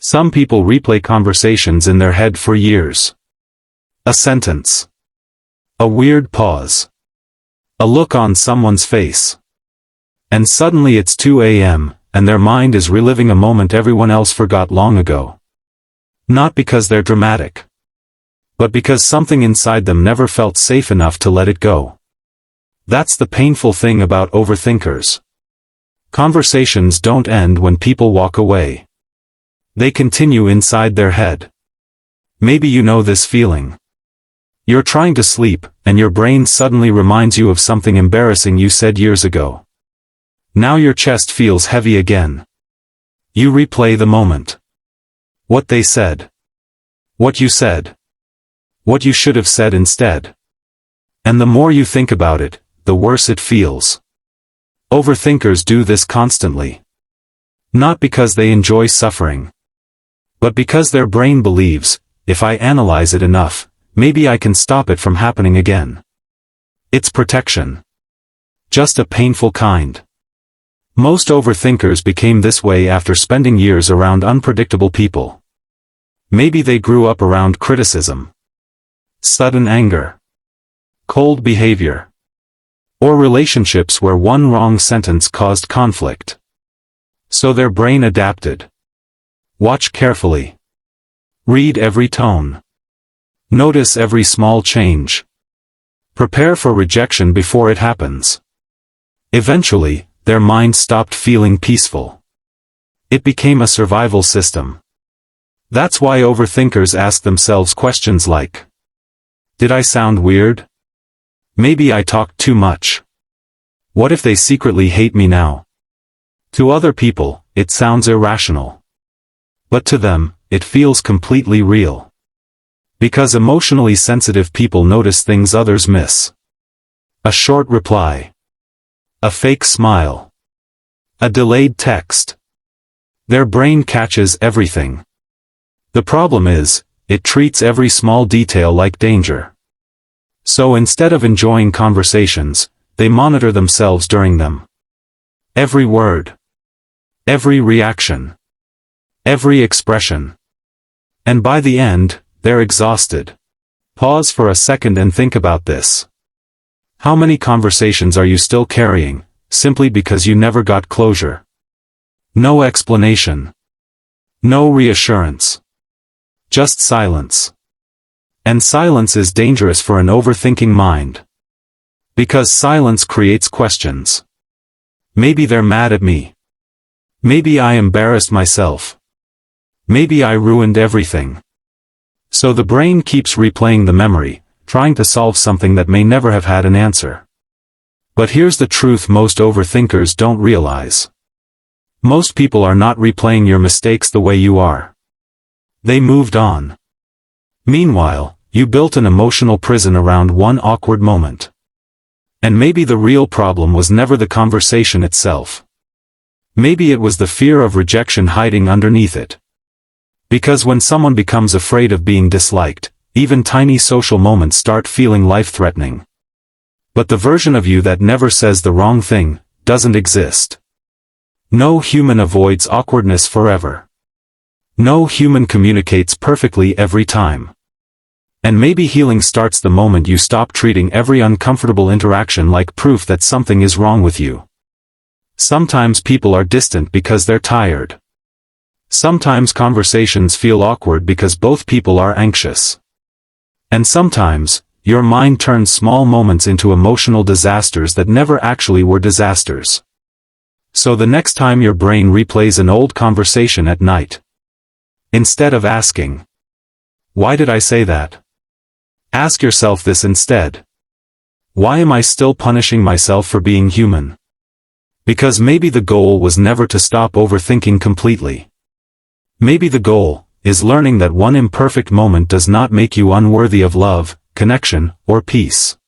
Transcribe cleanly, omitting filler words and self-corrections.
Some people replay conversations in their head for years. A sentence. A weird pause. A look on someone's face. And suddenly it's 2 a.m., and their mind is reliving a moment everyone else forgot long ago. Not because they're dramatic, but because something inside them never felt safe enough to let it go. That's the painful thing about overthinkers. Conversations don't end when people walk away. They continue inside their head. Maybe you know this feeling. You're trying to sleep, and your brain suddenly reminds you of something embarrassing you said years ago. Now your chest feels heavy again. You replay the moment. What they said. What you said. What you should have said instead. And the more you think about it, the worse it feels. Overthinkers do this constantly. Not because they enjoy suffering, but because their brain believes, if I analyze it enough, maybe I can stop it from happening again. It's protection. Just a painful kind. Most overthinkers became this way after spending years around unpredictable people. Maybe they grew up around criticism, sudden anger, cold behavior, or relationships where one wrong sentence caused conflict. So their brain adapted. Watch carefully. Read every tone. Notice every small change. Prepare for rejection before it happens. Eventually, their mind stopped feeling peaceful. It became a survival system. That's why overthinkers ask themselves questions like, did I sound weird? Maybe I talked too much. What if they secretly hate me now? To other people, it sounds irrational. But to them, it feels completely real. Because emotionally sensitive people notice things others miss. A short reply. A fake smile. A delayed text. Their brain catches everything. The problem is, it treats every small detail like danger. So instead of enjoying conversations, they monitor themselves during them. Every word. Every reaction. Every expression. And by the end, they're exhausted. Pause for a second and think about this. How many conversations are you still carrying, simply because you never got closure? No explanation. No reassurance. Just silence. And silence is dangerous for an overthinking mind. Because silence creates questions. Maybe they're mad at me. Maybe I embarrassed myself. Maybe I ruined everything. So the brain keeps replaying the memory, trying to solve something that may never have had an answer. But here's the truth most overthinkers don't realize. Most people are not replaying your mistakes the way you are. They moved on. Meanwhile, you built an emotional prison around one awkward moment. And maybe the real problem was never the conversation itself. Maybe it was the fear of rejection hiding underneath it. Because when someone becomes afraid of being disliked, even tiny social moments start feeling life-threatening. But the version of you that never says the wrong thing, doesn't exist. No human avoids awkwardness forever. No human communicates perfectly every time. And maybe healing starts the moment you stop treating every uncomfortable interaction like proof that something is wrong with you. Sometimes people are distant because they're tired. Sometimes conversations feel awkward because both people are anxious. And sometimes, your mind turns small moments into emotional disasters that never actually were disasters. So the next time your brain replays an old conversation at night, instead of asking, why did I say that? Ask yourself this instead. Why am I still punishing myself for being human? Because maybe the goal was never to stop overthinking completely. Maybe the goal is learning that one imperfect moment does not make you unworthy of love, connection, or peace.